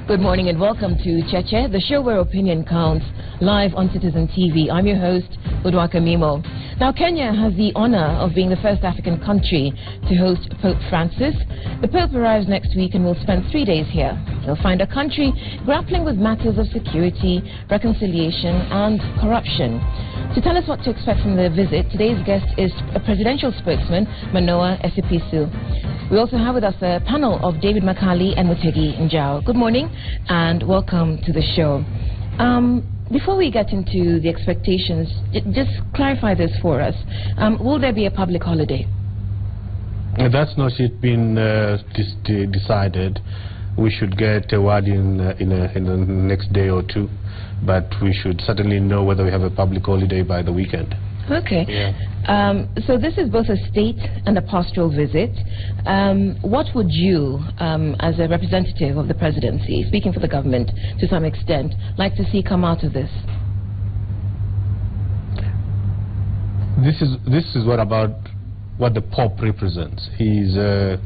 Good morning and welcome to Cheche, the show where opinion counts, live on Citizen TV. I'm your host, Udwaka Mimo. Now, Kenya has the honor of being the first African country to host Pope Francis. The Pope arrives next week and will spend 3 days here. He'll find a country grappling with matters of security, reconciliation and corruption. To tell us what to expect from the visit, today's guest is a presidential spokesman, Manoah Esipisu. We also have with us a panel of David Makali and Mutegi Njao. Good morning and welcome to the show. Before we get into the expectations, just clarify this for us. Will there be a public holiday? That's not yet been decided. We should get a word in the next day or two, but we should certainly know whether we have a public holiday by the weekend. Okay. Yeah. So this is both a state and a pastoral visit. What would you, as a representative of the presidency, speaking for the government to some extent, like to see come out of this? This is what the Pope represents. He is a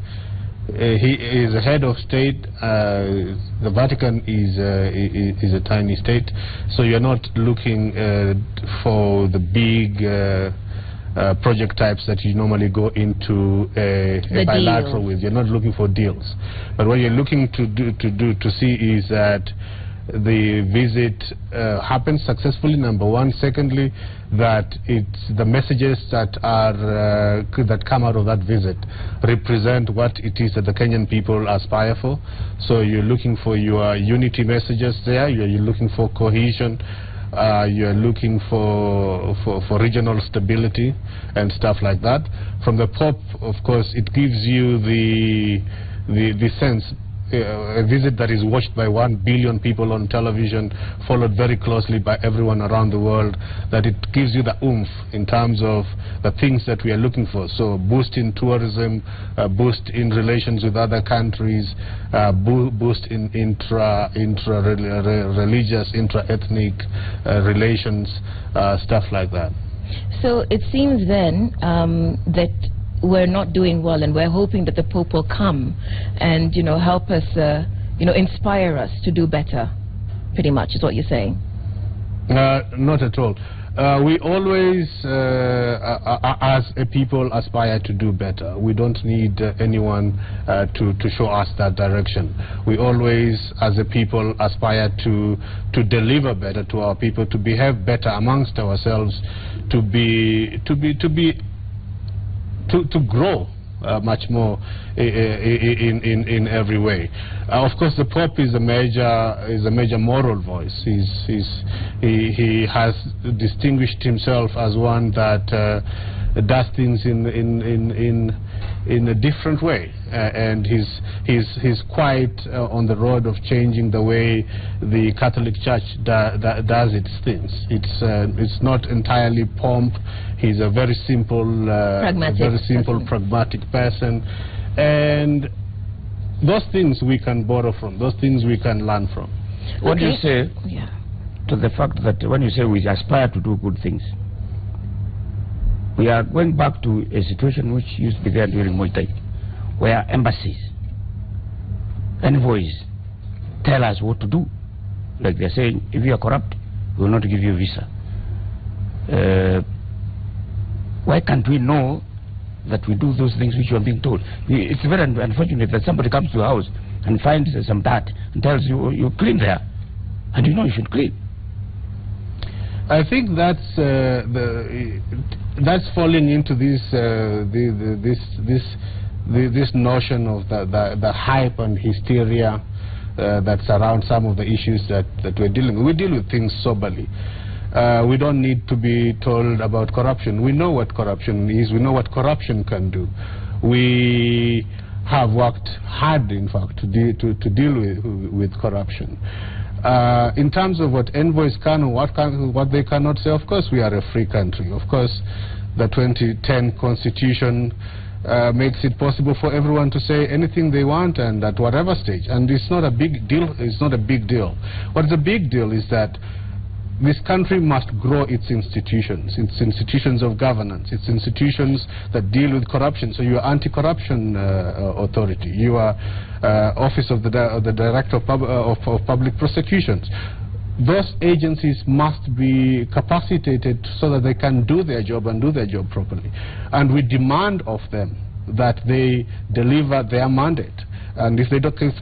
head of state. The Vatican is a tiny state, so you're not looking for the big project types that you normally go into a bilateral with. You're not looking for deals, but what you're looking to see is that the visit happens successfully, number one. Secondly, that it's the messages that come out of that visit represent what it is that the Kenyan people aspire for. So you're looking for your unity messages there. You're looking for cohesion. You're looking for regional stability and stuff like that. From the Pope, of course, it gives you the sense. A visit that is watched by 1 billion people on television, followed very closely by everyone around the world, that it gives you the oomph in terms of the things that we are looking for. So boost in tourism, boost in relations with other countries, boost in intra-religious, intra-ethnic relations, stuff like that. So it seems then that we're not doing well, and we're hoping that the Pope will come and, help us, inspire us to do better, pretty much, is what you're saying. Not at all. We always, as a people, aspire to do better. We don't need anyone to show us that direction. We always, as a people, aspire to deliver better to our people, to behave better amongst ourselves, to grow much more in every way. Of course, the Pope is a major moral voice. He has distinguished himself as one that does things in a different way, and he's quite on the road of changing the way the Catholic Church does its things. It's not entirely pomp. He's a very simple, pragmatic person, and those things we can borrow from. Those things we can learn from. What do you say to the fact that when you say we aspire to do good things, we are going back to a situation which used to be there during Moi time, where embassies, envoys tell us what to do. Like they're saying, if you are corrupt, we will not give you a visa. Why can't we know that we do those things which you are being told? It's very unfortunate that somebody comes to your house and finds some dirt and tells you you clean there, and you know you should clean. I think that's falling into this notion of the hype and hysteria that surrounds some of the issues that we're dealing with. We deal with things soberly. We don't need to be told about corruption. We know what corruption is. We know what corruption can do. We have worked hard, in fact, to deal with corruption. In terms of what envoys can and what they cannot say, of course we are a free country. Of course the 2010 Constitution makes it possible for everyone to say anything they want and at whatever stage. And it's not a big deal. It's not a big deal. What's a big deal is that This country must grow its institutions of governance, its institutions that deal with corruption. So your anti-corruption authority, your Office of the Director of Public Prosecutions. Those agencies must be capacitated so that they can do their job and do their job properly. And we demand of them that they deliver their mandate. And if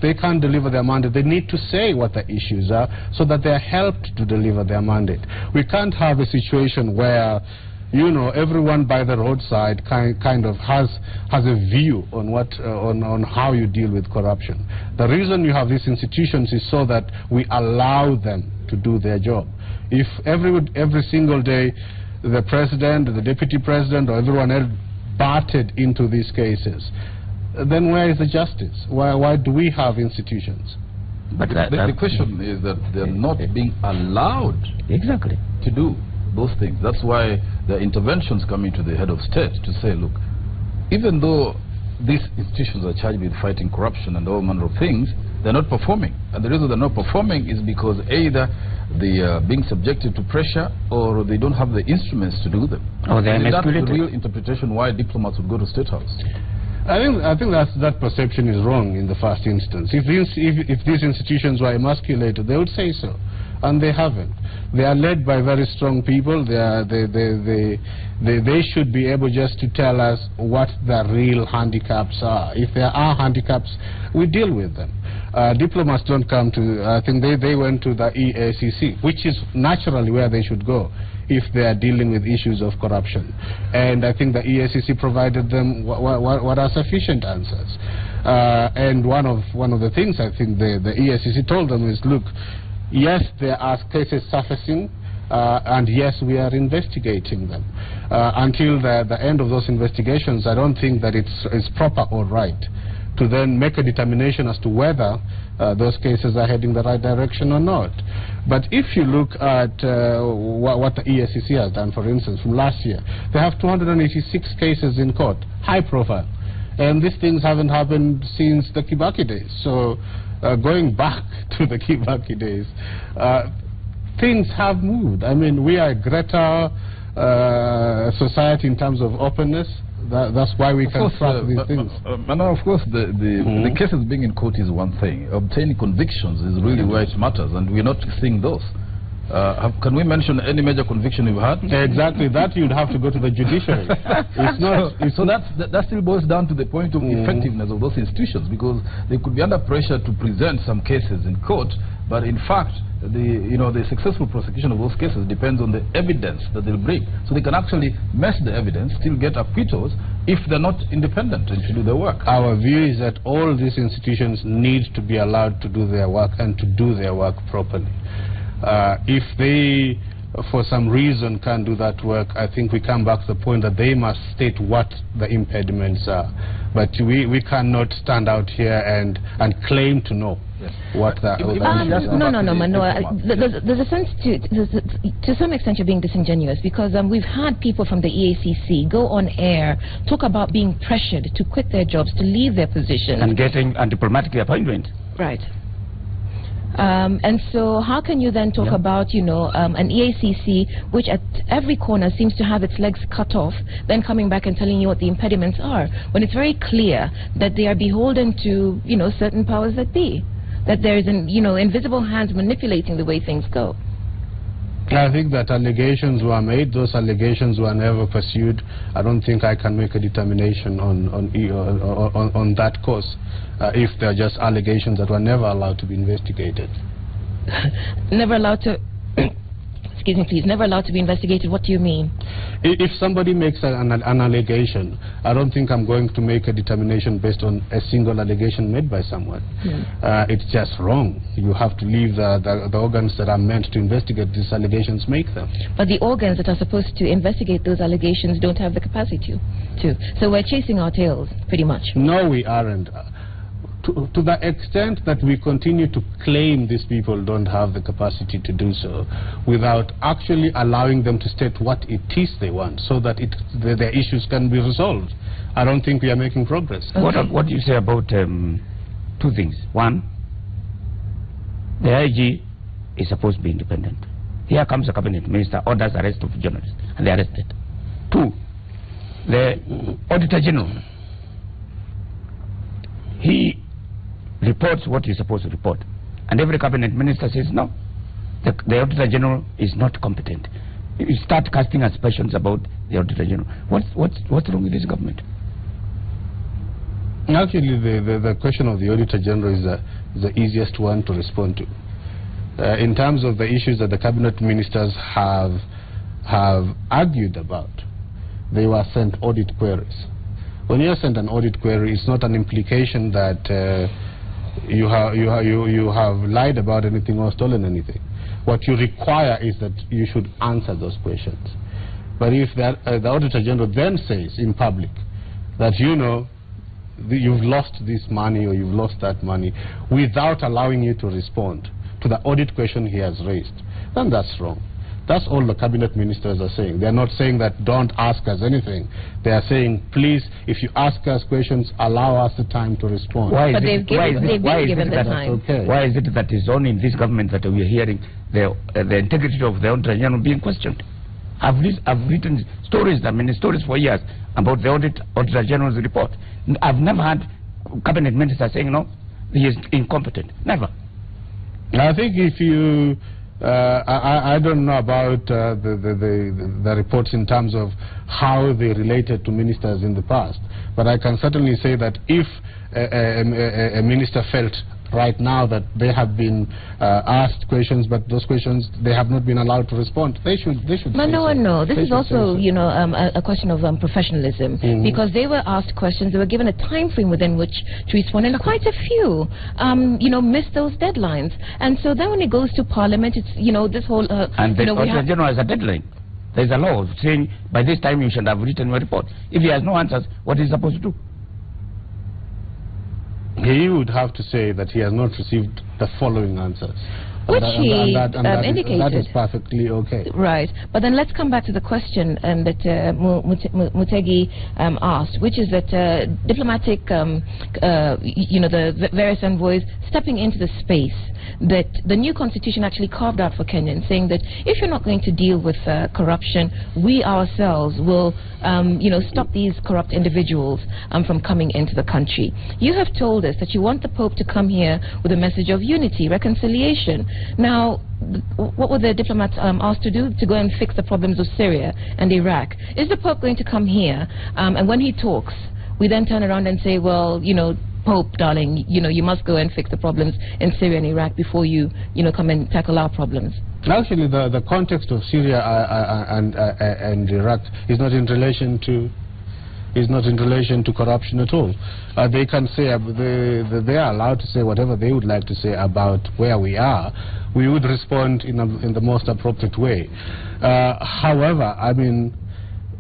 they can't deliver their mandate, they need to say what the issues are so that they are helped to deliver their mandate. We can't have a situation where, you know, everyone by the roadside kind of has a view on on how you deal with corruption. The reason you have these institutions is so that we allow them to do their job. If every single day the president, the deputy president, or everyone else batted into these cases, then where is the justice? Why do we have institutions? But the question is that they're not being allowed to do those things. That's why the interventions come into the head of state to say, look, even though these institutions are charged with fighting corruption and all manner of things, they're not performing. And the reason they're not performing is because either they are being subjected to pressure or they don't have the instruments to do them. Oh, they're that's the real interpretation why diplomats would go to State House. I think that perception is wrong in the first instance. If these institutions were emasculated, they would say so, and they haven't. They are led by very strong people. They should be able just to tell us what the real handicaps are. If there are handicaps, we deal with them. Diplomats don't come to, I think they went to the EACC, which is naturally where they should go if they are dealing with issues of corruption. And I think the EACC provided them what are sufficient answers. And one of the things I think the EACC told them is, look, yes, there are cases surfacing, and yes, we are investigating them. Until the end of those investigations, I don't think that it's proper or right to then make a determination as to whether those cases are heading the right direction or not. But if you look at what the EACC has done, for instance, from last year, they have 286 cases in court, high profile. And these things haven't happened since the Kibaki days. So going back to the Kibaki days, things have moved. I mean, we are a greater society in terms of openness. That's why we can track these things. Manoah, of course, the cases being in court is one thing. Obtaining convictions is really where it matters, and we're not seeing those. Can we mention any major conviction you've had? Exactly, that you'd have to go to the judiciary. It's not. So that still boils down to the point of effectiveness of those institutions, because they could be under pressure to present some cases in court, but in fact, the successful prosecution of those cases depends on the evidence that they'll bring. So they can actually mess the evidence, still get acquittals if they're not independent and to do their work. Our view is that all these institutions need to be allowed to do their work and to do their work properly. If they, for some reason, can't do that work, I think we come back to the point that they must state what the impediments are. But we cannot stand out here and claim to know what the No, Manoah. There's a sense to some extent you're being disingenuous, because we've had people from the EACC go on air, talk about being pressured to quit their jobs, to leave their positions. And getting a diplomatic appointment. Right. And so how can you then talk about, an EACC which at every corner seems to have its legs cut off, then coming back and telling you what the impediments are, when it's very clear that they are beholden to, certain powers that be, that there is invisible hands manipulating the way things go? I think that allegations were made. Those allegations were never pursued. I don't think I can make a determination on that course if they're just allegations that were never allowed to be investigated. Never allowed to... Excuse me, please. Never allowed to be investigated. What do you mean? If somebody makes an allegation, I don't think I'm going to make a determination based on a single allegation made by someone. It's just wrong. You have to leave the organs that are meant to investigate these allegations make them. But the organs that are supposed to investigate those allegations don't have the capacity to. So we're chasing our tails, pretty much. No, we aren't. To the extent that we continue to claim these people don't have the capacity to do so, without actually allowing them to state what it is they want, so that their issues can be resolved, I don't think we are making progress. Okay. What do you say about two things? One, the IG is supposed to be independent. Here comes the cabinet minister, orders arrest of journalists, and they are arrested. 2, the Auditor General, he reports what he's supposed to report, and every cabinet minister says no, the Auditor General is not competent. You start casting aspersions about the Auditor General. What's wrong with this government? Actually, the question of the Auditor General is the easiest one to respond to. In terms of the issues that the cabinet ministers have argued about, they were sent audit queries. When you are sent an audit query, it's not an implication that you have lied about anything or stolen anything. What you require is that you should answer those questions. But if the Auditor General then says in public that you've lost this money or you've lost that money without allowing you to respond to the audit question he has raised, then that's wrong. That's all the cabinet ministers are saying. They're not saying that don't ask us anything. They are saying, please, if you ask us questions, allow us the time to respond. But they've been given the time. Okay. Why is it that it's only in this government that we are hearing the integrity of the Auditor General being questioned? I've written stories, stories for years about the Auditor General's report. I've never had cabinet ministers saying, no, he is incompetent. Never. I think if you... I don't know about the reports in terms of how they related to ministers in the past, but I can certainly say that if a minister felt right now that they have been asked questions, but those questions they have not been allowed to respond, they should Manoah, no, this is also a question of professionalism, because they were asked questions, they were given a time frame within which to respond, and quite a few missed those deadlines. And so then when it goes to Parliament, it's this whole and the Auditor General has a deadline. There's a law saying by this time you should have written your report. If he has no answers, what is he supposed to do? He would have to say that he has not received the following answers. Which he indicated. That is perfectly okay. Right. But then let's come back to the question that Mutegi asked, which is that diplomatic, the various envoys stepping into the space that the new constitution actually carved out for Kenyans, saying that if you're not going to deal with corruption, we ourselves will, stop these corrupt individuals from coming into the country. You have told us that you want the Pope to come here with a message of unity, reconciliation. Now, what were the diplomats asked to do? To go and fix the problems of Syria and Iraq. Is the Pope going to come here, and when he talks, we then turn around and say, well, Pope, darling, you must go and fix the problems in Syria and Iraq before you, come and tackle our problems? Actually, the context of Syria and Iraq is not in relation to corruption at all. They can say they are allowed to say whatever they would like to say about where we are. We would respond in the most appropriate way. However, I mean,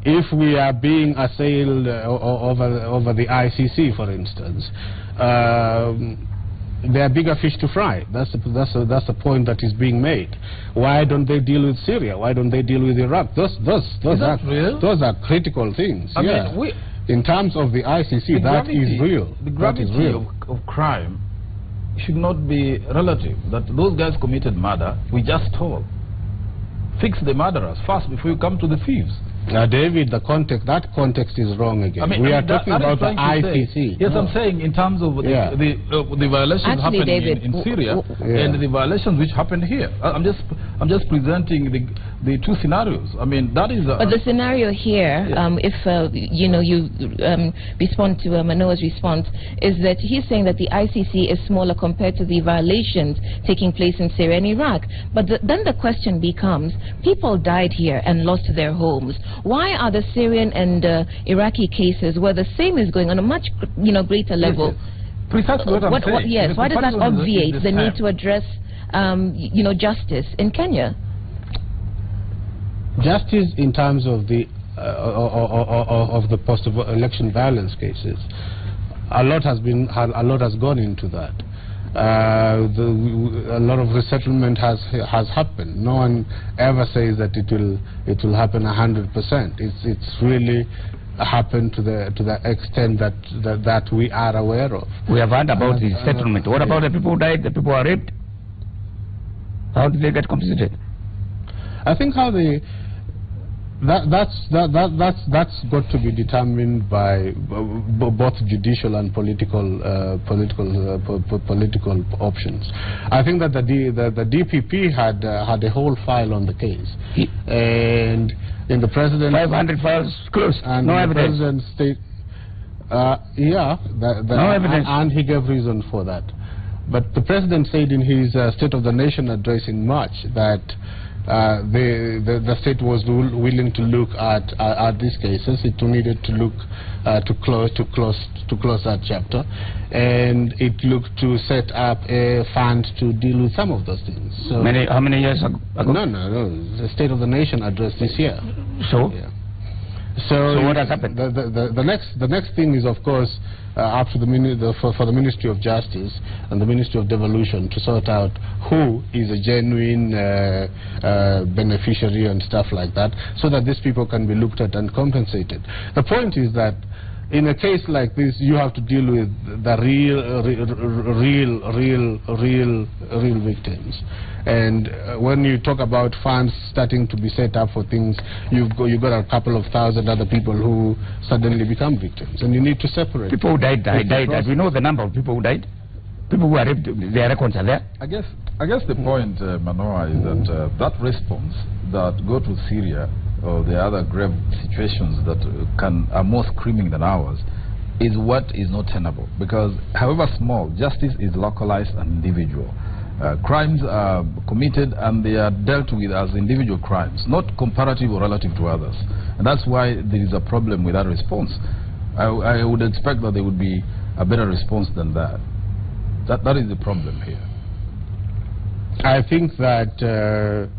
if we are being assailed over the ICC, for instance, there are bigger fish to fry. That's the point that is being made. Why don't they deal with Syria? Why don't they deal with Iraq? Those are critical things. I mean, in terms of the ICC, that is real. The gravity of crime should not be relative. That those guys committed murder, we just told. Fix the murderers first before you come to the thieves. David, that context is wrong again. I mean, we are talking about the ICC. Yes, I'm saying in terms of the violations happening in Syria and the violations which happened here. I'm just presenting the two scenarios. I mean, that is. But the scenario here, if you respond to Manoah's response, is that he's saying that the ICC is smaller compared to the violations taking place in Syria and Iraq. But then the question becomes: people died here and lost their homes. Why are the Syrian and Iraqi cases where the same is going on a much greater level? Yes. Precisely what I'm saying. Yes. Why does that obviate the need to address justice in Kenya? Justice in terms of the post-election violence cases, a lot has gone into that. A lot of resettlement has happened. No one ever says that it will happen 100%. It's really happened to the extent that we are aware of. We have heard about the settlement. What about the people who died? The people who are raped? How did they get compensated? I think how they that's got to be determined by both judicial and political options. I think that the DPP had a whole file on the case, and in the president 500 files closed. And no the evidence. President state, no evidence. And he gave reason for that. But the president said in his State of the Nation address in March that the state was willing to look at these cases. It needed to look to close that chapter, and it looked to set up a fund to deal with some of those things. So how many years ago? No. The State of the Nation address this year. So. Yeah. So what has happened? The next thing is, of course, up to for the Ministry of Justice and the Ministry of Devolution to sort out who is a genuine beneficiary and stuff like that, so that these people can be looked at and compensated. The point is that in a case like this, you have to deal with the real victims. And when you talk about funds starting to be set up for things, you've got a couple of thousand other people who suddenly become victims, and you need to separate. People who died. We know the number of people who died. People who are raped, their records are there. I guess the point, Manoah, is that that response that go to Syria or the other grave situations that are more screaming than ours is what is not tenable, because however small, justice is localized and individual. Crimes are committed and they are dealt with as individual crimes, not comparative or relative to others. And that's why there is a problem with that response. I would expect that there would be a better response than that. That is the problem here. I think that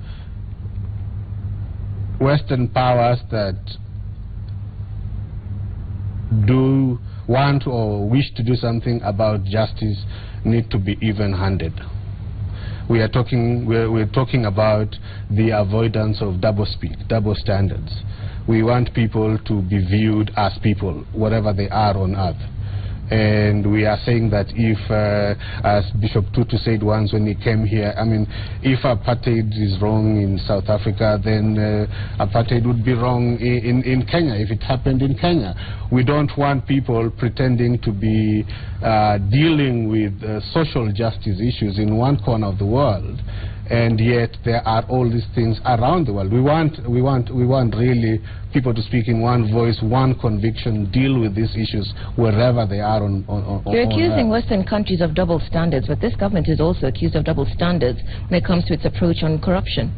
Western powers that do want or wish to do something about justice need to be even-handed. We're talking about the avoidance of double speak, double standards. We want people to be viewed as people, whatever they are on earth. And we are saying that if, as Bishop Tutu said once when he came here, I mean, if apartheid is wrong in South Africa, then apartheid would be wrong in Kenya, if it happened in Kenya. We don't want people pretending to be dealing with social justice issues in one corner of the world, and yet there are all these things around the world. We want really people to speak in one voice, one conviction, deal with these issues wherever they are on You're accusing Western countries of double standards, but this government is also accused of double standards when it comes to its approach on corruption.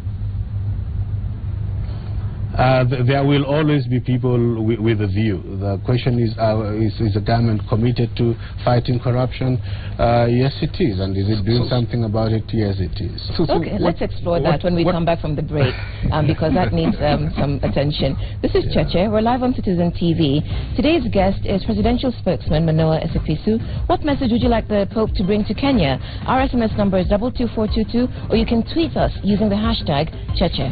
There will always be people with a view. The question is the government committed to fighting corruption? Yes, it is. And is it doing something about it? Yes, it is. Okay, let's explore that when we come back from the break, because that needs some attention. This is Cheche. We're live on Citizen TV. Today's guest is presidential spokesman Manoah Esipisu. What message would you like the Pope to bring to Kenya? Our SMS number is 22422, or you can tweet us using the hashtag Cheche.